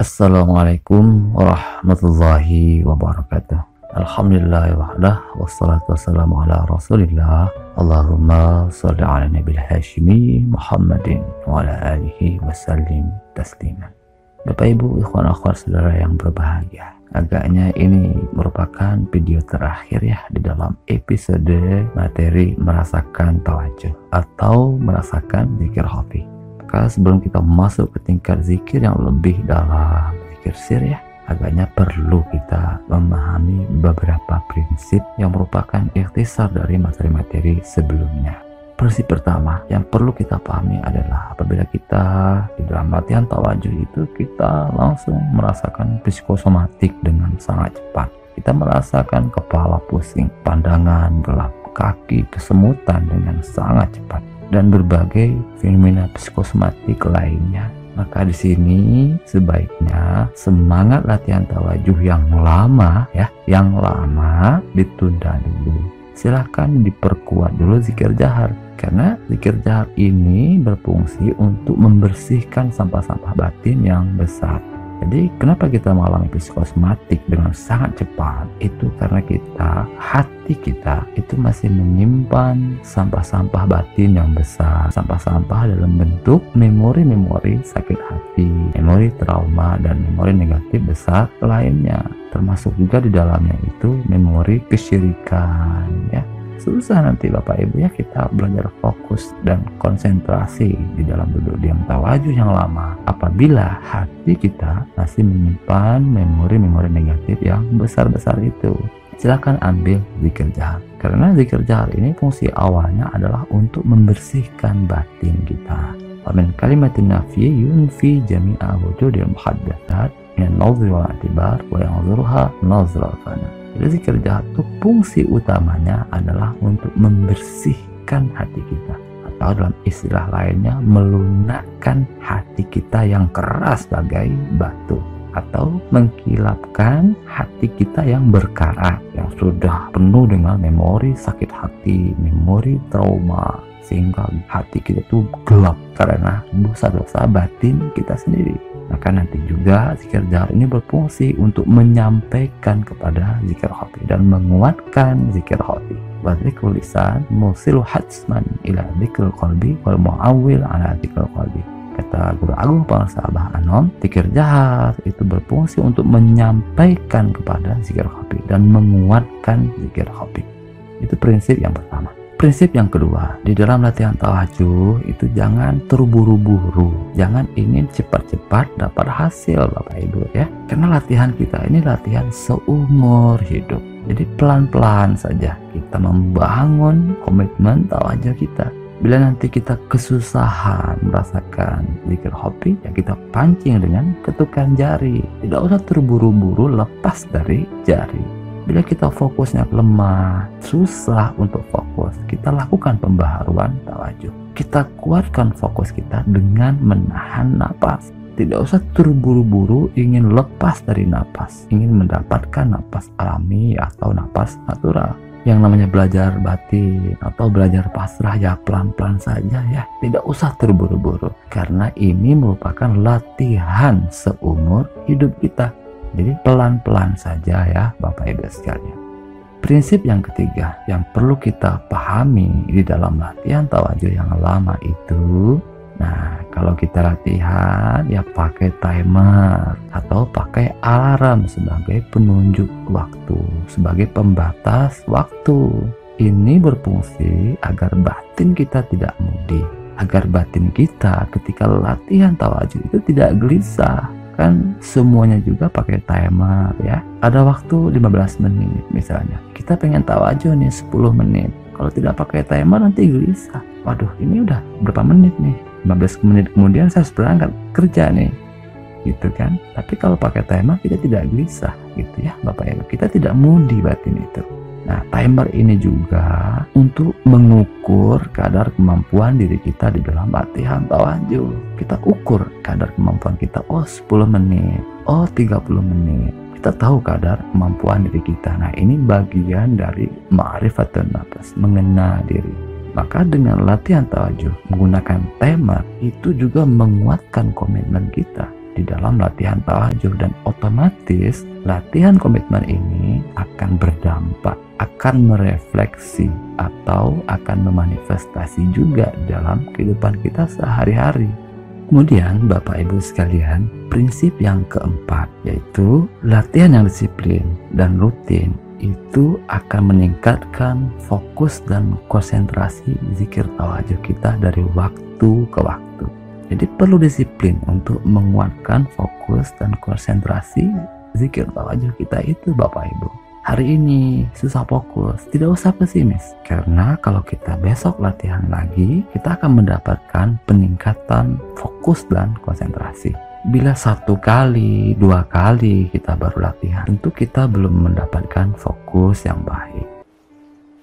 Assalamualaikum warahmatullahi wabarakatuh. Alhamdulillah wahdah, wassalatu wassalamu ala rasulillah. Allahumma salli ala nabil hashimi Muhammadin wa ala alihi wasallim tasliman. Bapak ibu, ikhwan akhwat saudara yang berbahagia, agaknya ini merupakan video terakhir ya di dalam episode materi merasakan tawajuh atau merasakan zikir khafi. Maka sebelum kita masuk ke tingkat zikir yang lebih dalam, zikir sir ya, agaknya perlu kita memahami beberapa prinsip yang merupakan ikhtisar dari materi-materi sebelumnya. Prinsip pertama yang perlu kita pahami adalah apabila kita di dalam latihan tawajuh itu kita langsung merasakan psikosomatik dengan sangat cepat. Kita merasakan kepala pusing, pandangan gelap, kaki kesemutan dengan sangat cepat, dan berbagai fenomena psikosomatik lainnya. Maka di sini sebaiknya semangat latihan tawajuh yang lama ditunda dulu. Silahkan diperkuat dulu zikir jahar, karena zikir jahar ini berfungsi untuk membersihkan sampah-sampah batin yang besar. Jadi kenapa kita mengalami psikosomatik dengan sangat cepat? Itu karena hati kita itu masih menyimpan sampah-sampah batin yang besar, sampah-sampah dalam bentuk memori-memori sakit hati, memori trauma, dan memori negatif besar lainnya. Termasuk juga di dalamnya itu memori kesyirikan ya. Susah nanti Bapak Ibu ya kita belajar fokus dan konsentrasi di dalam duduk diam tawajuh yang lama apabila hati kita masih menyimpan memori-memori negatif yang besar-besar itu. Silakan ambil zikir jahar, karena zikir jahar ini fungsi awalnya adalah untuk membersihkan batin kita. Wa min kalimatin nafyi yunfi jami'a wujudil muhaddatsat min an-nazri wal i'tibar wa yanzuruha nazra fana. Jadi zikir jahar itu fungsi utamanya adalah untuk membersihkan hati kita, atau dalam istilah lainnya melunakkan hati kita yang keras bagai batu, atau mengkilapkan hati kita yang berkarat, yang sudah penuh dengan memori sakit hati, memori trauma, sehingga hati kita itu gelap karena dosa-dosa batin kita sendiri. Maka nanti juga zikir jahar ini berfungsi untuk menyampaikan kepada zikir khafi dan menguatkan zikir khafi. Wa dzikrul lisan musilu hatsman ila dzikril qalbi wal mu'awwil ala dzikril qalbi. Kata Guru Agung Pangsa Abah Anom, zikir jahar itu berfungsi untuk menyampaikan kepada zikir khafi dan menguatkan zikir khafi. Itu prinsip yang pertama. Prinsip yang kedua, di dalam latihan tawajuh itu jangan terburu-buru, jangan ingin cepat-cepat dapat hasil Bapak Ibu ya. Karena latihan kita ini latihan seumur hidup. Jadi pelan-pelan saja kita membangun komitmen tawajuh kita. Bila nanti kita kesusahan merasakan zikir khafi, ya kita pancing dengan ketukan jari. Tidak usah terburu-buru lepas dari jari. Bila kita fokusnya lemah, susah untuk fokus, kita lakukan pembaharuan tawajuh. Kita kuatkan fokus kita dengan menahan napas. Tidak usah terburu-buru ingin lepas dari napas, ingin mendapatkan napas alami atau napas natural. Yang namanya belajar batin atau belajar pasrah ya pelan-pelan saja ya. Tidak usah terburu-buru, karena ini merupakan latihan seumur hidup kita. Jadi pelan-pelan saja ya Bapak Ibu sekalian. Prinsip yang ketiga yang perlu kita pahami di dalam latihan tawajuh yang lama itu, nah kalau kita latihan ya pakai timer atau pakai alarm sebagai penunjuk waktu, sebagai pembatas waktu. Ini berfungsi agar batin kita tidak mudi, agar batin kita ketika latihan tawajuh itu tidak gelisah. Kan semuanya juga pakai timer ya. Ada waktu 15 menit misalnya. Kita pengen tawajuh nih 10 menit. Kalau tidak pakai timer nanti gelisah. Waduh, ini udah berapa menit nih? 15 menit kemudian saya harus berangkat kerja nih. Gitu kan. Tapi kalau pakai timer kita tidak gelisah gitu ya Bapak Ibu. Kita tidak mudi batin itu. Nah, timer ini juga untuk mengukur kadar kemampuan diri kita di dalam latihan tawajuh. Kita ukur kadar kemampuan kita, 10 menit, 30 menit. Kita tahu kadar kemampuan diri kita. Nah, ini bagian dari ma'rifatun nafs, mengenal diri. Maka dengan latihan tawajuh menggunakan timer itu juga menguatkan komitmen kita. di dalam latihan tawajuh, dan otomatis latihan komitmen ini akan berdampak, akan merefleksi atau akan memanifestasi juga dalam kehidupan kita sehari-hari. Kemudian Bapak Ibu sekalian, prinsip yang keempat yaitu latihan yang disiplin dan rutin itu akan meningkatkan fokus dan konsentrasi zikir tawajuh kita dari waktu ke waktu. Jadi perlu disiplin untuk menguatkan fokus dan konsentrasi zikir tawajuh kita itu Bapak Ibu. Hari ini susah fokus, tidak usah pesimis, karena kalau kita besok latihan lagi, kita akan mendapatkan peningkatan fokus dan konsentrasi. Bila 1 kali, 2 kali kita baru latihan, tentu kita belum mendapatkan fokus yang baik.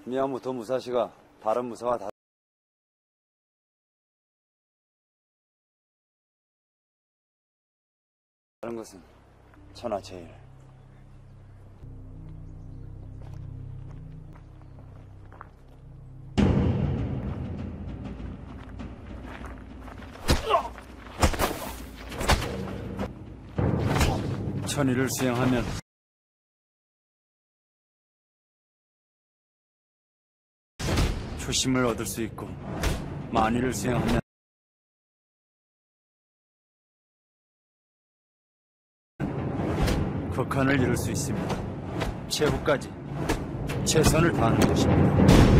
미야부터 무사시가 다른 무사와 다른 것은 천하제일. 천의를 수행하면 초심을 얻을 수 있고, 만의를 수행하면 극한을 이룰 수 있습니다. 최후까지 최선을 다하는 것입니다.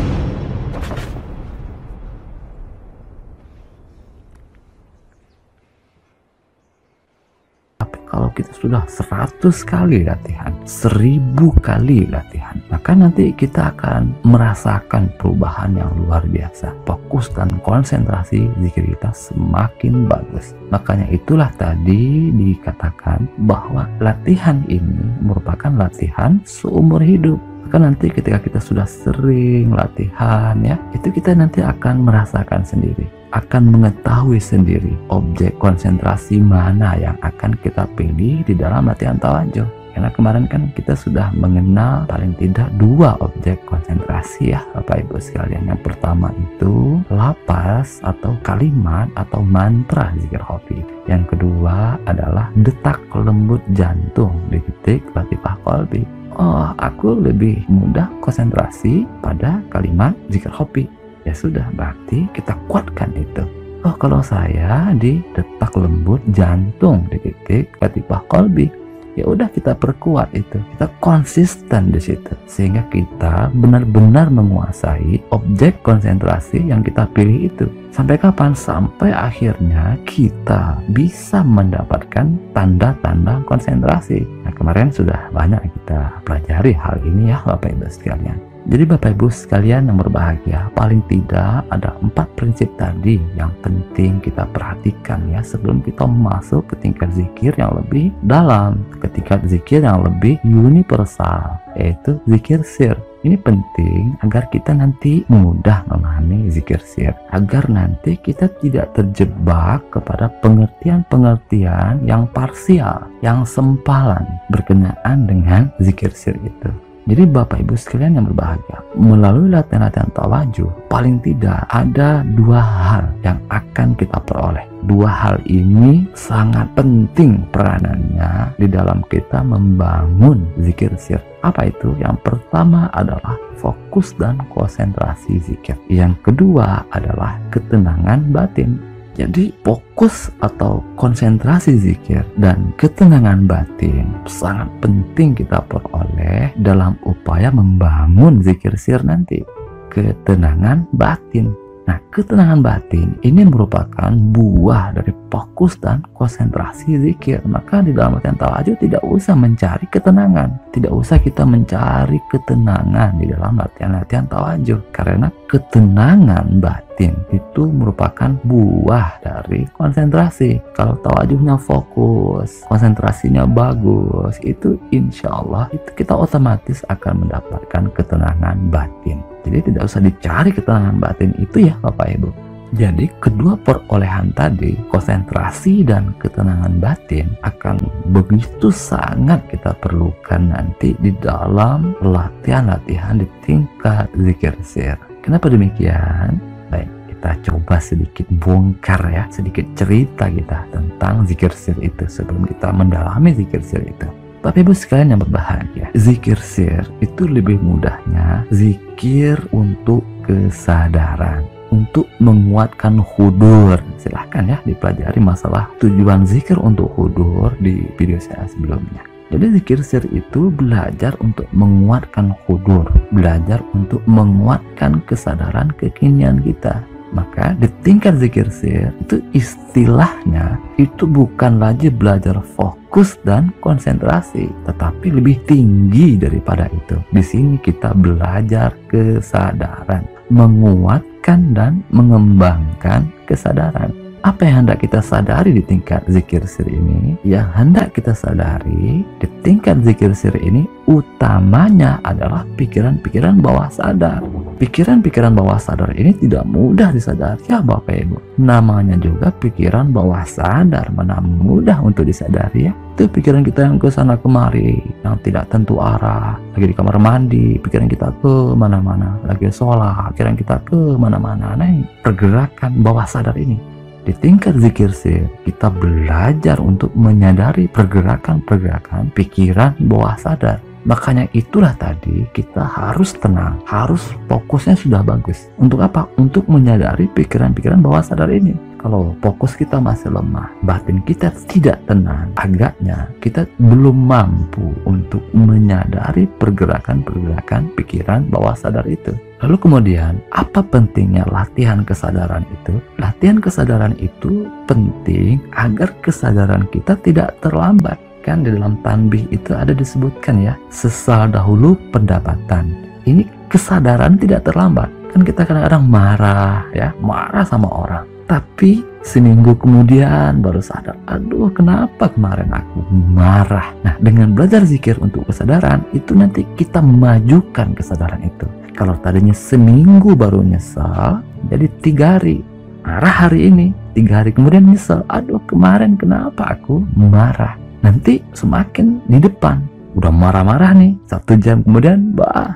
Kalau kita sudah 100 kali latihan, 1000 kali latihan, maka nanti kita akan merasakan perubahan yang luar biasa. Fokus dan konsentrasi zikir kita semakin bagus. Makanya itulah tadi dikatakan bahwa latihan ini merupakan latihan seumur hidup. Maka nanti ketika kita sudah sering latihan ya, itu kita nanti akan merasakan sendiri, akan mengetahui sendiri objek konsentrasi mana yang akan kita pilih di dalam latihan tawajuh. Karena kemarin kan kita sudah mengenal paling tidak 2 objek konsentrasi ya Bapak Ibu sekalian. Yang pertama itu lapas atau kalimat atau mantra zikir hobi. Yang kedua adalah detak lembut jantung di titik latifah qalbi. Oh, aku lebih mudah konsentrasi pada kalimat zikir hobi. Ya sudah, berarti kita kuatkan itu. Oh, kalau saya di detak lembut jantung di titik latifah qalbi, ya udah kita perkuat itu, kita konsisten di situ, sehingga kita benar-benar menguasai objek konsentrasi yang kita pilih itu. Sampai kapan? Sampai akhirnya kita bisa mendapatkan tanda-tanda konsentrasi. Nah, kemarin sudah banyak kita pelajari hal ini ya Bapak Ibu sekalian. Jadi Bapak Ibu sekalian yang berbahagia, paling tidak ada 4 prinsip tadi yang penting kita perhatikan ya sebelum kita masuk ke tingkat zikir yang lebih dalam, ke tingkat zikir yang lebih universal, yaitu zikir sir. Ini penting agar kita nanti mudah memahami zikir sir, agar nanti kita tidak terjebak kepada pengertian-pengertian yang parsial, yang sempalan berkenaan dengan zikir sir itu. Jadi Bapak Ibu sekalian yang berbahagia, melalui latihan-latihan tawajuh, paling tidak ada 2 hal yang akan kita peroleh. 2 hal ini sangat penting peranannya di dalam kita membangun zikir sir. Apa itu? Yang pertama adalah fokus dan konsentrasi zikir. Yang kedua adalah ketenangan batin. Jadi fokus atau konsentrasi zikir dan ketenangan batin sangat penting kita peroleh dalam upaya membangun zikir sir nanti. Ketenangan batin. Nah, ketenangan batin ini merupakan buah dari fokus dan konsentrasi zikir. Maka di dalam latihan tawajuh tidak usah mencari ketenangan, tidak usah kita mencari ketenangan di dalam latihan-latihan tawajuh, karena ketenangan batin itu merupakan buah dari konsentrasi. Kalau tawajuhnya fokus, konsentrasinya bagus, itu insya Allah itu kita otomatis akan mendapatkan ketenangan batin. Jadi tidak usah dicari ketenangan batin itu ya Bapak Ibu. Jadi kedua perolehan tadi, konsentrasi dan ketenangan batin, akan begitu sangat kita perlukan nanti di dalam latihan-latihan di tingkat zikir sir. Kenapa demikian? Baik, kita coba sedikit bongkar ya, sedikit cerita kita tentang zikir sir itu sebelum kita mendalami zikir sir itu. Bapak Ibu sekalian yang berbahagia, zikir sir itu lebih mudahnya zikir untuk kesadaran, untuk menguatkan hudur. Silahkan ya dipelajari masalah tujuan zikir untuk hudur di video saya sebelumnya. Jadi zikir sir itu belajar untuk menguatkan hudur, belajar untuk menguatkan kesadaran kekinian kita. Maka di tingkat zikir sir itu istilahnya itu bukan lagi belajar fokus dan konsentrasi, tetapi lebih tinggi daripada itu. Di sini kita belajar kesadaran, menguatkan dan mengembangkan kesadaran. Apa yang hendak kita sadari di tingkat zikir sir ini? Yang hendak kita sadari di tingkat zikir sir ini utamanya adalah pikiran-pikiran bawah sadar. Pikiran-pikiran bawah sadar ini tidak mudah disadari ya Bapak Ibu. Namanya juga pikiran bawah sadar, mana mudah untuk disadari ya. Itu pikiran kita yang ke sana kemari, yang tidak tentu arah, lagi di kamar mandi, pikiran kita ke mana-mana, lagi sholat, pikiran kita ke mana-mana. Nah, pergerakan bawah sadar ini. Di tingkat zikir sir, kita belajar untuk menyadari pergerakan-pergerakan pikiran bawah sadar. Makanya itulah tadi kita harus tenang, harus fokusnya sudah bagus. Untuk apa? Untuk menyadari pikiran-pikiran bawah sadar ini. Kalau fokus kita masih lemah, batin kita tidak tenang, agaknya kita belum mampu untuk menyadari pergerakan-pergerakan pikiran bawah sadar itu. Lalu kemudian, apa pentingnya latihan kesadaran itu? Latihan kesadaran itu penting agar kesadaran kita tidak terlambat. Kan di dalam tanbih itu ada disebutkan ya, sesal dahulu pendapatan. Ini kesadaran tidak terlambat. Kan kita kadang-kadang marah ya, marah sama orang. Tapi seminggu kemudian baru sadar, aduh kenapa kemarin aku marah. Nah, dengan belajar zikir untuk kesadaran, itu nanti kita memajukan kesadaran itu. Kalau tadinya seminggu baru nyesal, jadi 3 hari. Marah hari ini, 3 hari kemudian nyesal, aduh kemarin kenapa aku marah. Nanti semakin di depan, udah marah-marah nih, 1 jam kemudian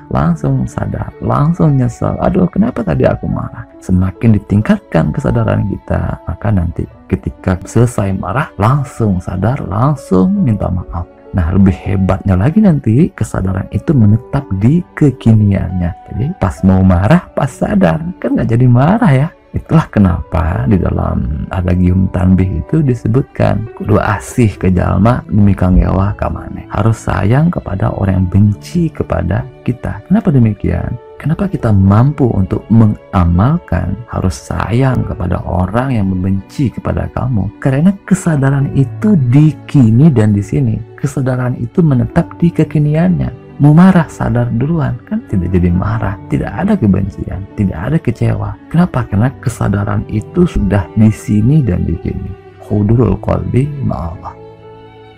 langsung sadar, langsung nyesal, aduh kenapa tadi aku marah. Semakin ditingkatkan kesadaran kita, maka nanti ketika selesai marah langsung sadar, langsung minta maaf. Nah, lebih hebatnya lagi nanti kesadaran itu menetap di kekiniannya. Jadi pas mau marah, pas sadar, kan nggak jadi marah ya. Itulah kenapa di dalam adagium tanbih itu disebutkan kudu asih ke jalma demi kanggewa kamane. Harus sayang kepada orang yang benci kepada kita. Kenapa demikian? Kenapa kita mampu untuk mengamalkan harus sayang kepada orang yang membenci kepada kamu? Karena kesadaran itu di kini dan di sini. Kesadaran itu menetap di kekiniannya. Mau marah, sadar duluan, kan tidak jadi marah, tidak ada kebencian, tidak ada kecewa. Kenapa? Karena kesadaran itu sudah di sini dan di sini. Hudurul qalbi ma'allah.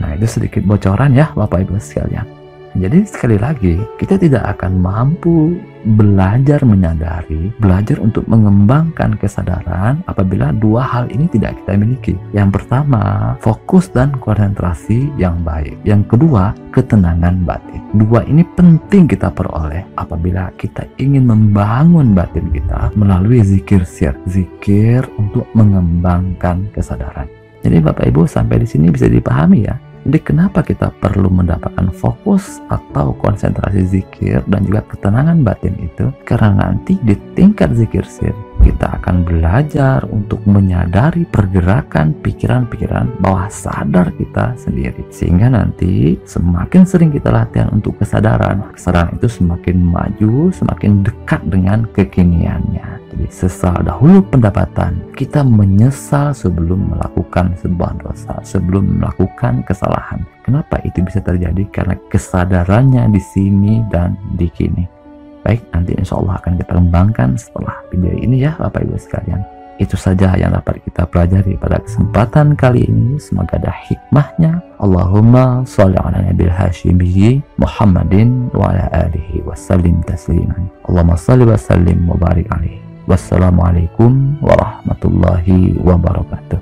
Nah, itu sedikit bocoran ya Bapak Ibu sekalian. Jadi sekali lagi, kita tidak akan mampu belajar menyadari, belajar untuk mengembangkan kesadaran apabila 2 hal ini tidak kita miliki. Yang pertama, fokus dan konsentrasi yang baik. Yang kedua, ketenangan batin. 2 ini penting kita peroleh apabila kita ingin membangun batin kita melalui zikir sir, zikir untuk mengembangkan kesadaran. Jadi Bapak Ibu sampai di sini bisa dipahami ya. Jadi kenapa kita perlu mendapatkan fokus atau konsentrasi zikir dan juga ketenangan batin itu? Karena nanti di tingkat zikir sir kita akan belajar untuk menyadari pergerakan pikiran-pikiran bawah sadar kita sendiri. Sehingga nanti semakin sering kita latihan untuk kesadaran itu semakin maju, semakin dekat dengan kekiniannya. Jadi sesal dahulu pendapatan, kita menyesal sebelum melakukan sebuah dosa, sebelum melakukan kesalahan. Kenapa itu bisa terjadi? Karena kesadarannya di sini dan di kini. Baik, nanti insya Allah akan kita kembangkan setelah video ini ya Bapak Ibu sekalian. Itu saja yang dapat kita pelajari pada kesempatan kali ini. Semoga ada hikmahnya. Allahumma sholli ala nabil hashimi Muhammadin wa ala alihi wa sallim tasliman. Allahumma sholli wa sallim wa barik alaihi. Wassalamualaikum warahmatullahi wabarakatuh.